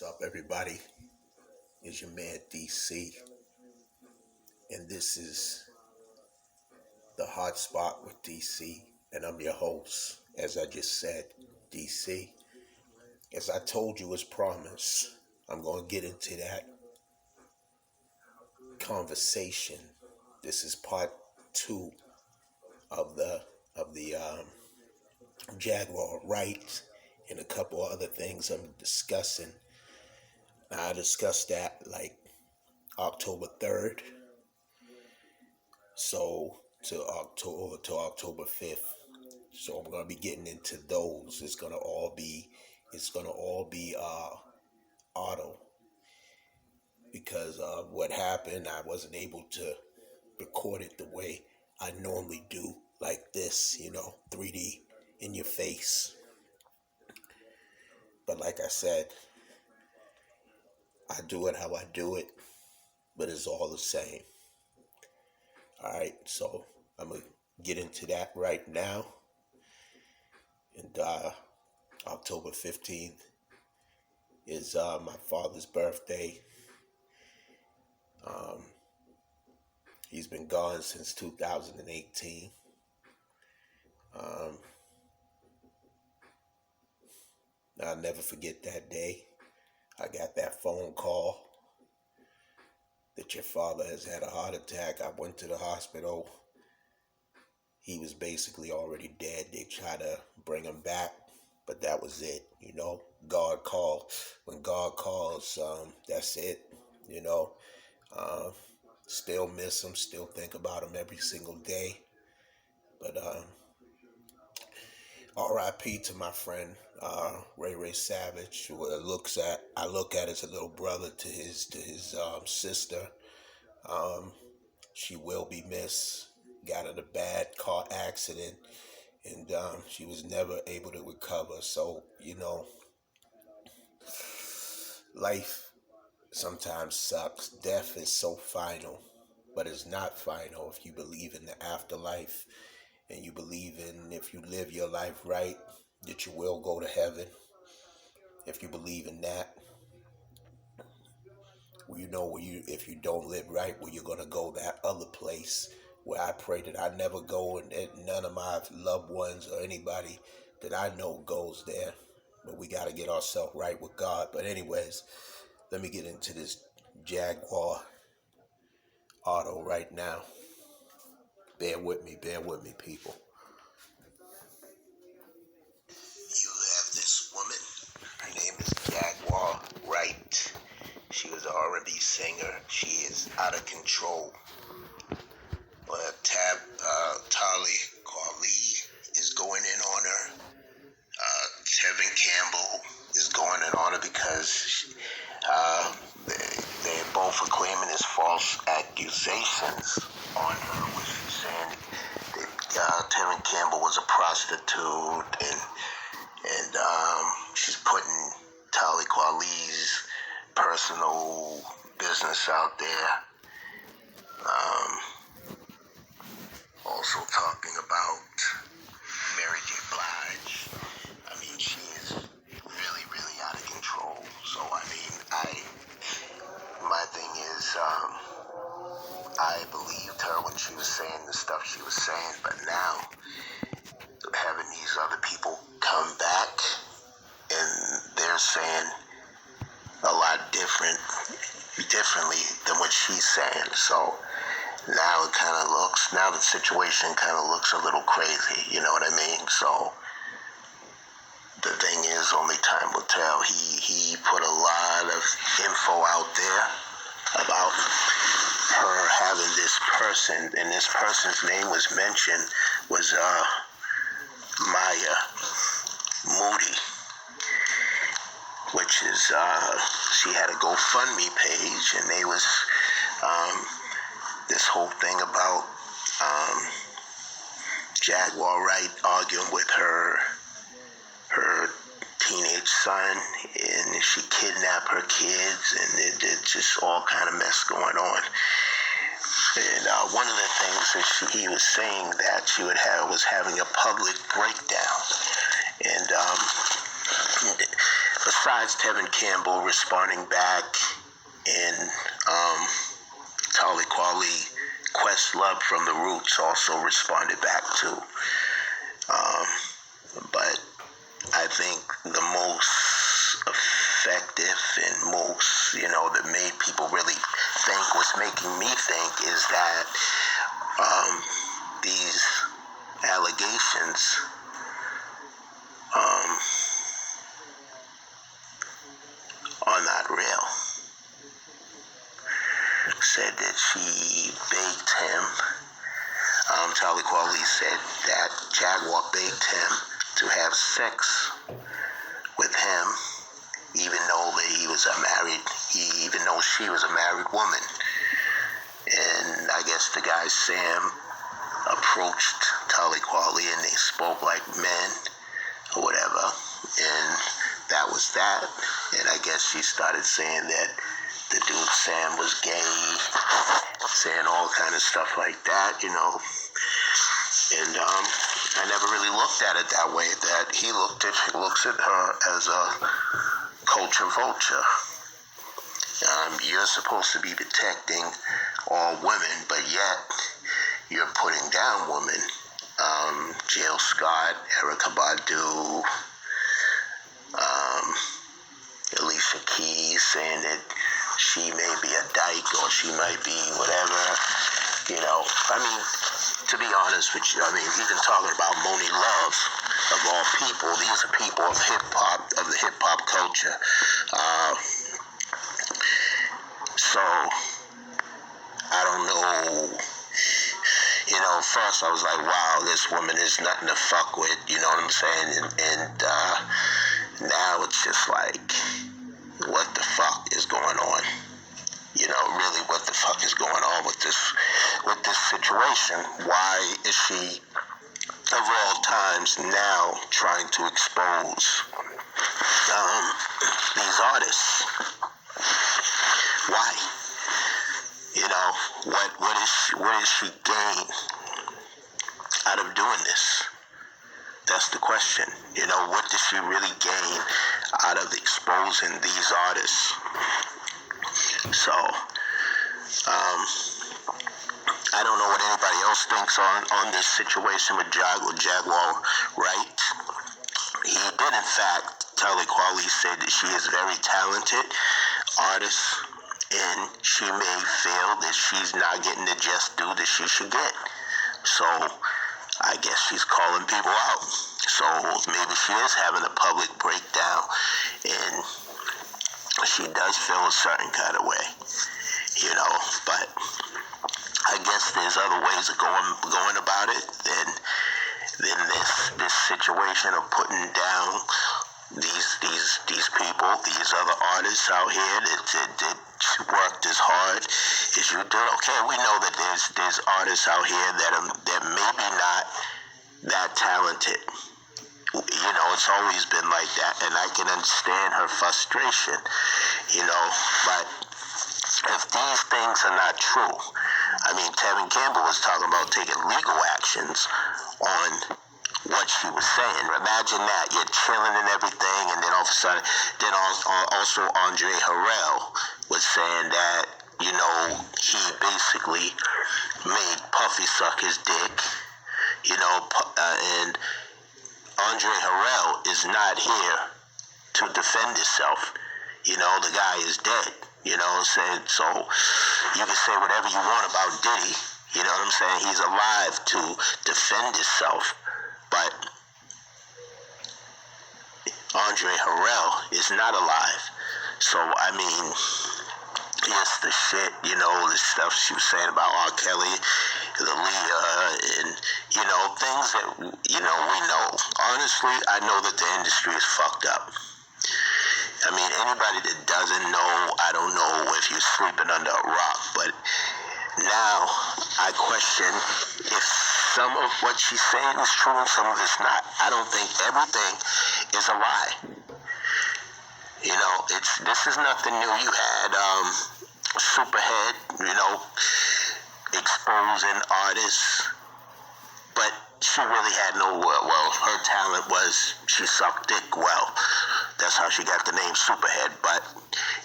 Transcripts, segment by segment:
What's up, everybody? It's your man D-CEE, and this is the Hot Spot with D-CEE, and I'm your host, as I just said, D-CEE. As I told you as promised, I'm going to get into that conversation. This is part two of the Jaguar rights and a couple other things I'm discussing. Now, I discussed that like October 3rd. So to October 5th. So I'm gonna be getting into those. It's gonna all be auto because what happened, I wasn't able to record it the way I normally do, like this, 3D in your face. But like I said, I do it how I do it, but it's all the same. Alright, so I'm gonna get into that right now. And October 15th is my father's birthday. Um, he's been gone since 2018. Um, I'll never forget that day. I got that phone call that your father has had a heart attack. I went to the hospital. He was basically already dead. They tried to bring him back, but that was it. God called. When God calls, that's it. You know, uh, Still miss him. Still think about him every single day. But R.I.P. to my friend Ray Savage, who I look at as a little brother to his sister. Um, she will be missed. Got in a bad car accident, and she was never able to recover. So life sometimes sucks. Death is so final, but it's not final if you believe in the afterlife and you believe in, if you live your life right, that you will go to heaven. If you believe in that, if you don't live right, where you're gonna go, that other place where I pray that I never go, and none of my loved ones or anybody that I know goes there. But we gotta get ourselves right with God. But anyways, let me get into this Jaguar auto right now. Bear with me, people. You have this woman. Her name is Jaguar Wright. She was an R&B singer. She is out of control. But Tali Kweli is going in on her. Tevin Campbell is going in on her because they both are claiming it's false accusations on her, which she's saying that Tevin Campbell was a prostitute, and she's putting Tali Kweli's personal business out there. Also talking about Mary J. Blige. I mean, she is really, really out of control. So, I mean, my thing is, I believed her when she was saying the stuff she was saying, but now having these other people come back and they're saying a lot differently than what she's saying. So now now the situation kind of looks a little crazy, you know what I mean? So the thing is, only time will tell. He put a lot of info out there about her having this person, and this person's name was mentioned, was Maya Moody, which is, she had a GoFundMe page, and they was, this whole thing about Jaguar Wright arguing with her teenage son, and she kidnapped her kids, and it's just all kind of mess going on. And one of the things that he was saying that she was having a public breakdown, and besides Tevin Campbell responding back, and Talib Kweli, Questlove from the Roots also responded back too. But I think the most effective and most, that made people really think, what's making me think, is that these allegations are not real. Said that she baked him. Talib Kweli said that Jaguar baked him to have sex with him, even though she was a married woman. And I guess the guy Sam approached Talib Kweli and they spoke like men or whatever, and that was that. And I guess she started saying that the dude Sam was gay, saying all kind of stuff like that, And I never really looked at it that way, that he looks at her as a culture vulture. You're supposed to be protecting all women, but yet you're putting down women. Jill Scott, Erykah Badu, Alicia Keys saying that she may be a dyke or she might be whatever, to be honest with you, even talking about Moni Love, of all people, these are people of hip-hop, of the hip-hop culture. So, I don't know, first I was like, wow, this woman is nothing to fuck with, you know what I'm saying? And now it's just like, what the fuck is going on? Really, what the fuck is going on with this situation? Why is she, of all times, now trying to expose these artists? Why? What is she gain out of doing this? That's the question. What does she really gain out of exposing these artists? So, I don't know what anybody else thinks on this situation with Jaguar Wright. He did, in fact, Talib Kweli said that she is a very talented artist, and she may feel that she's not getting the just due that she should get. So, I guess she's calling people out. So, maybe she is having a public breakdown, and she does feel a certain kind of way, but I guess there's other ways of going about it than this situation of putting down these people, these other artists out here that worked as hard as you did. Okay, we know that there's artists out here that maybe not that talented. It's always been like that, and I can understand her frustration, but if these things are not true, Tevin Campbell was talking about taking legal actions on what she was saying. Imagine that, you're chilling and everything, and then all of a sudden, then also Andre Harrell was saying that, he basically made Puffy suck his dick, and Andre Harrell is not here to defend himself. The guy is dead. You know what I'm saying? So you can say whatever you want about Diddy. You know what I'm saying? He's alive to defend himself. But Andre Harrell is not alive. So, yes, the shit, the stuff she was saying about R. Kelly, the Leah, and, things that, we know. Honestly, I know that the industry is fucked up. Anybody that doesn't know, I don't know if you're sleeping under a rock, but now I question if some of what she's saying is true and some of it's not. I don't think everything is a lie. This is nothing new. You had Superhead, exposing artists, but she really had no, her talent was she sucked dick well. That's how she got the name Superhead. But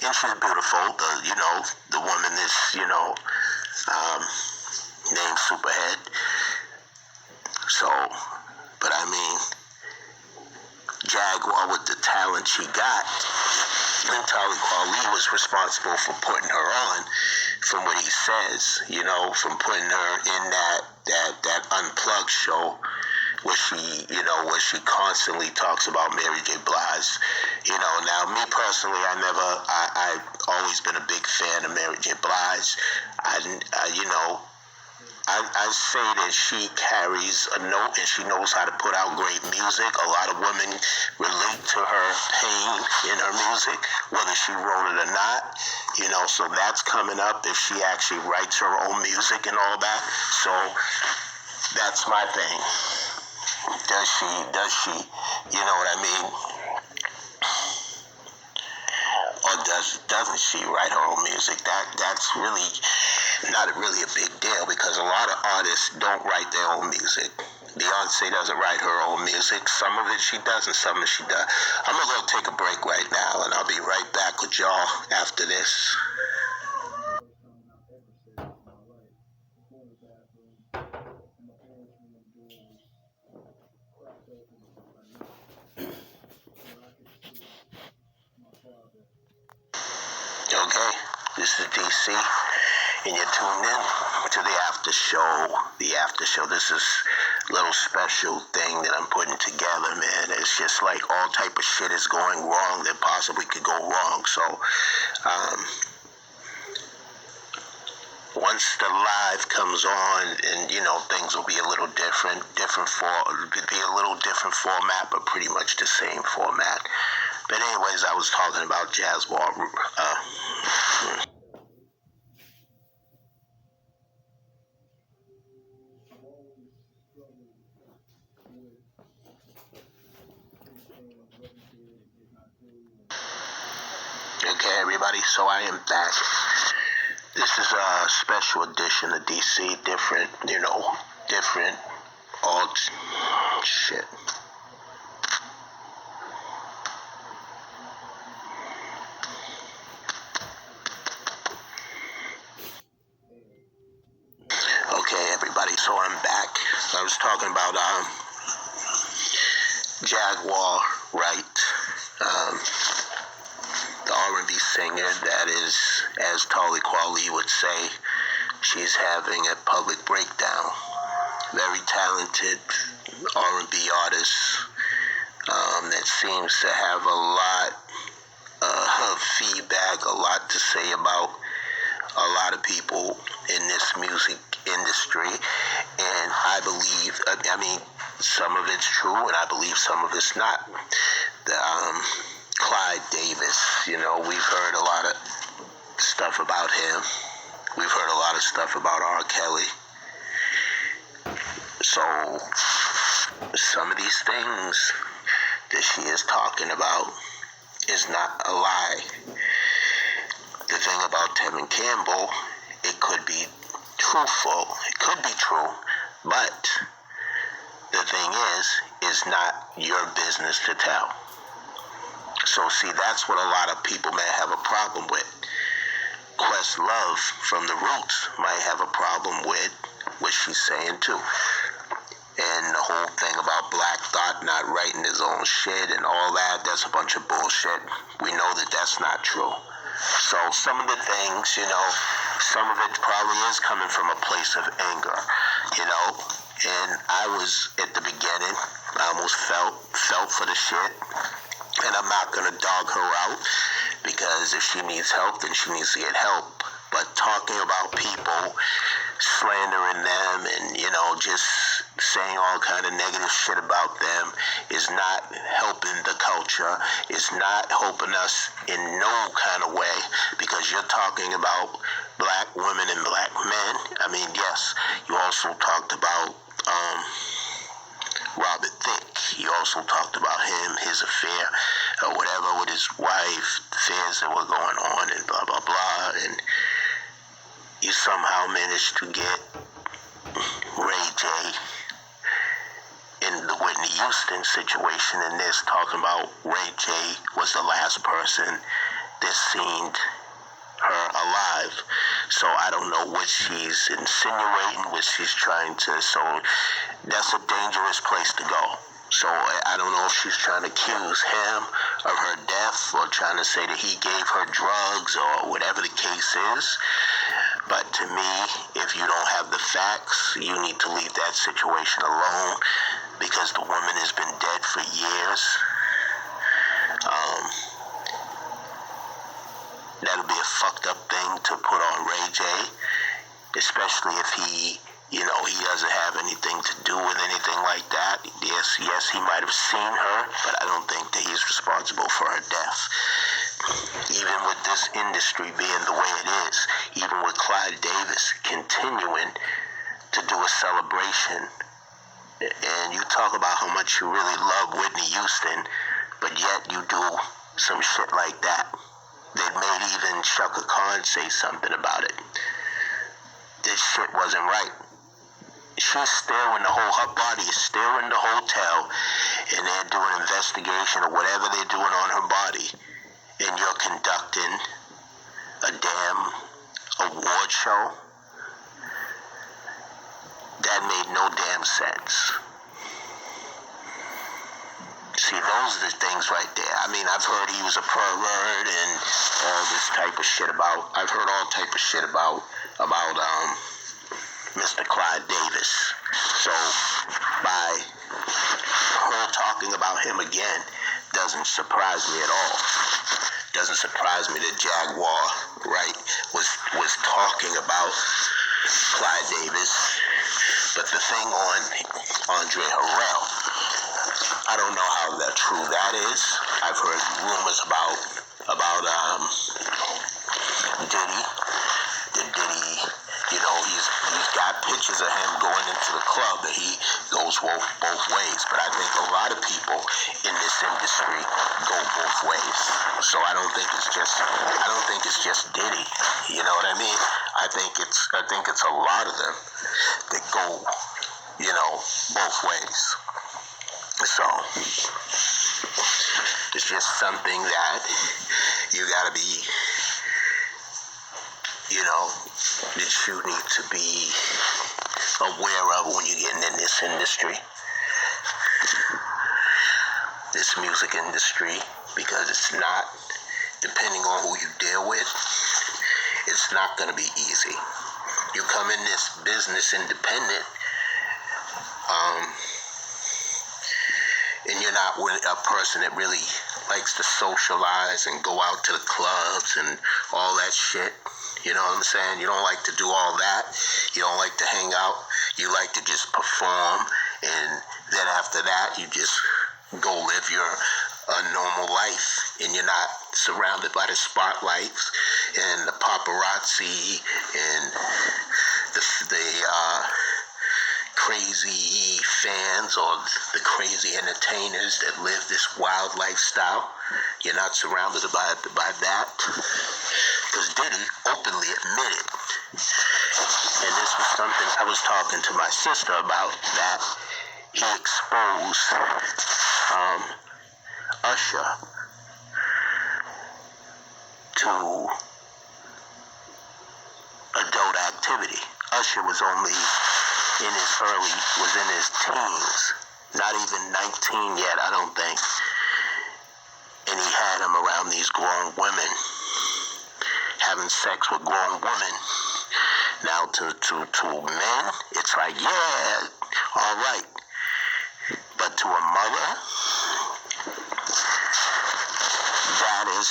and she's beautiful. The woman is named Superhead. So, but I mean, Jaguar with the talent she got, and Tali Kweli was responsible for putting her on, from what he says, from putting her in that Unplugged show where she constantly talks about Mary J. Blige. Now me personally, I've always been a big fan of Mary J. Blige. I say that she carries a note and she knows how to put out great music. A lot of women relate to her pain in her music, whether she wrote it or not. So that's coming up if she actually writes her own music and all that. So that's my thing. Does she, you know what I mean? Or doesn't she write her own music? That's really not really a big deal, because a lot of artists don't write their own music. Beyonce doesn't write her own music. Some of it she does and some of it she does. I'm going to go take a break right now, and I'll be right back with y'all after this. Okay, this is D-CEE, and you're tuned in to the after show. The after show. This is a little special thing that I'm putting together, man. It's just like all type of shit is going wrong that possibly could go wrong. So, once the live comes on, and things will be a little different be a little different format, but pretty much the same format. But anyways, I was talking about Jaguar. Okay, everybody, so I am back. This is a special edition of D-CEE, different, all shit. Okay, everybody, so I'm back. I was talking about Jaguar, right? The R&B singer that is, as Tali Kweli would say, she's having a public breakdown. Very talented R&B artist that seems to have a lot of feedback, a lot to say about a lot of people in this music industry. And I believe, some of it's true, and I believe some of it's not. Clyde Davis, we've heard a lot of stuff about him. We've heard a lot of stuff about R. Kelly. So, some of these things that she is talking about is not a lie. The thing about Tevin Campbell, it could be truthful. It could be true, but the thing is not your business to tell. So see, that's what a lot of people may have a problem with. Questlove from the Roots might have a problem with what she's saying too. And the whole thing about Black Thought not writing his own shit and all that, that's a bunch of bullshit. We know that that's not true. So some of the things, some of it probably is coming from a place of anger, And I was, at the beginning, I almost felt for the shit. And I'm not going to dog her out, because if she needs help, then she needs to get help. But talking about people, slandering them, and, just saying all kind of negative shit about them is not helping the culture. It's not helping us in no kind of way, because you're talking about black women and black men. Yes, you also talked about Robert Thicke. You also talked about him, his affair, or whatever, with his wife, affairs that were going on, and blah, blah, blah. And you somehow managed to get Ray J in the Whitney Houston situation in this, talking about Ray J was the last person that seen her alive. So I don't know what she's insinuating, what she's trying to, so that's a dangerous place to go. So I don't know if she's trying to accuse him of her death or trying to say that he gave her drugs or whatever the case is. But to me, if you don't have the facts, you need to leave that situation alone, because the woman has been dead for years. That'll be a fucked up thing to put on Ray J, especially if he doesn't have anything to do with anything like that. Yes, he might have seen her, but I don't think that he's responsible for her death. Even with this industry being the way it is, even with Clyde Davis continuing to do a celebration, and you talk about how much you really love Whitney Houston, but yet you do some shit like that. They made even Shaka Khan say something about it. This shit wasn't right. She's still in her body is still in the hotel, and they're doing investigation or whatever they're doing on her body, and you're conducting a damn award show. That made no damn sense. See, those are the things right there. I mean, I've heard he was a pervert and all this type of shit about, I've heard all type of shit about Mr. Clyde Davis. So, by her talking about him again, doesn't surprise me at all. Doesn't surprise me that Jaguar, right, was talking about Clyde Davis. But the thing on Andre Harrell, I don't know how true that is. I've heard rumors about Diddy. That Diddy, he's got pictures of him going into the club that he goes both ways. But I think a lot of people in this industry go both ways. So I don't think it's just Diddy. You know what I mean? I think it's a lot of them that go, both ways. So it's just something that you gotta be, that you need to be aware of when you're getting in this industry, this music industry, because it's not, depending on who you deal with, it's not gonna be easy. You come in this business independent, and you're not a person that really likes to socialize and go out to the clubs and all that shit. You know what I'm saying? You don't like to do all that. You don't like to hang out. You like to just perform, and then after that, you just go live your normal life, and you're not surrounded by the spotlights and the paparazzi and the crazy fans or the crazy entertainers that live this wild lifestyle. You're not surrounded by that, because Diddy openly admitted, and this was something I was talking to my sister about, that he exposed Usher to adult activity. Usher was only in his teens, not even 19 yet, I don't think. And he had him around these grown women, having sex with grown women. Now to men, it's like, yeah, all right. But to a mother, that is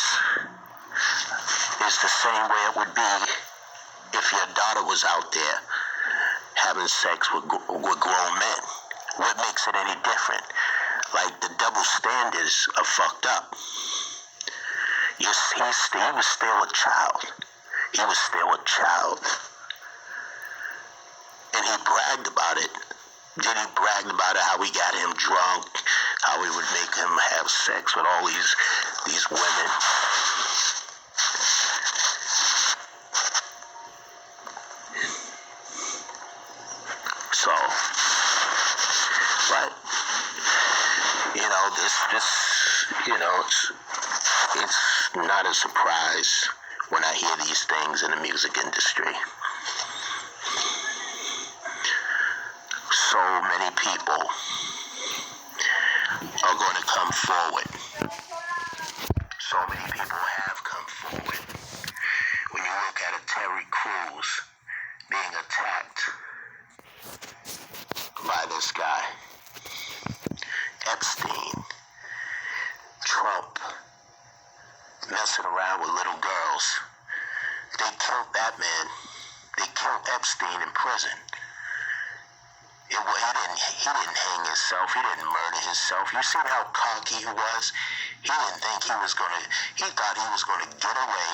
the same way it would be if your daughter was out there having sex with grown men. What makes it any different? Like, the double standards are fucked up. He was still a child. He was still a child. And he bragged about it. Then he bragged about it, how we got him drunk, how we would make him have sex with all these women. So, but it's not a surprise when I hear these things in the music industry. So many people are going to come forward. So many people have come forward. When you look at a Terry Crews being attacked by this guy, Epstein, Trump, messing around with little girls. They killed that man. They killed Epstein in prison. He didn't hang himself. He didn't murder himself. You see how cocky he was? He didn't think he thought he was gonna get away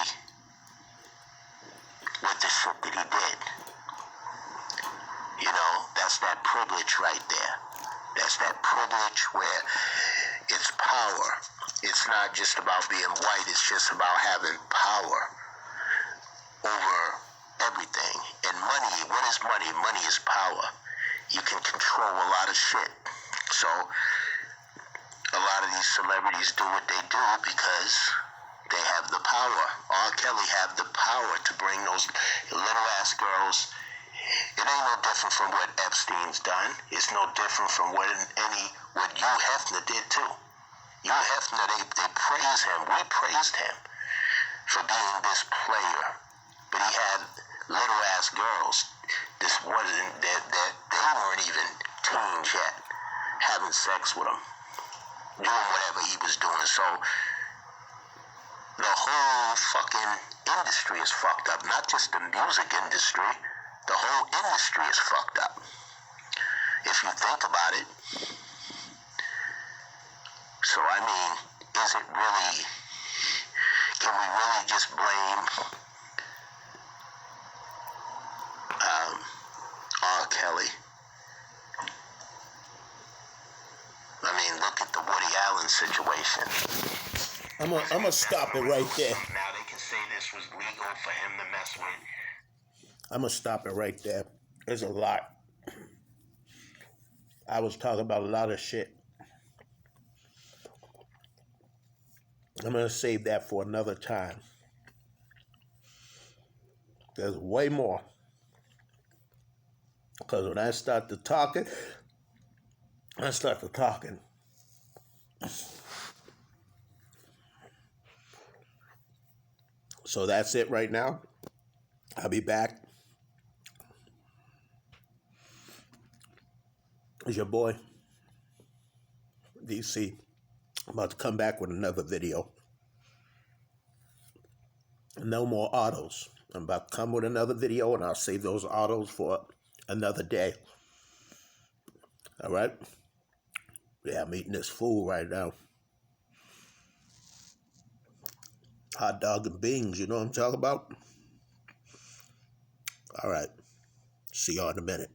with the shit that he did. You know, that's that privilege right there. That's that privilege where it's power. It's not just about being white. It's just about having power over everything. And money, what is money? Money is power. You can control a lot of shit. So a lot of these celebrities do what they do because they have the power. R. Kelly have the power to bring those little ass girls. It ain't no different from what Epstein's done. It's no different from what Hugh Hefner did too. Hugh Hefner, they praise him. We praised him for being this player. But he had little ass girls. This wasn't that they weren't even teens yet, having sex with him, doing whatever he was doing. So the whole fucking industry is fucked up. Not just the music industry. The whole industry is fucked up. If you think about it. So I mean, is it really? Can we really just blame R. Kelly? I mean, look at the Woody Allen situation. I'm gonna stop it right there. Now they can say this was legal for him to mess with. I'm gonna stop it right there. There's a lot. I was talking about a lot of shit. I'm gonna save that for another time. There's way more. Because when I start to talking, So that's it right now. I'll be back. It's your boy, D-CEE. I'm about to come back with another video. No more autos. I'm about to come with another video, and I'll save those autos for another day. All right? Yeah, I'm eating this food right now. Hot dog and beans, you know what I'm talking about? All right. See y'all in a minute.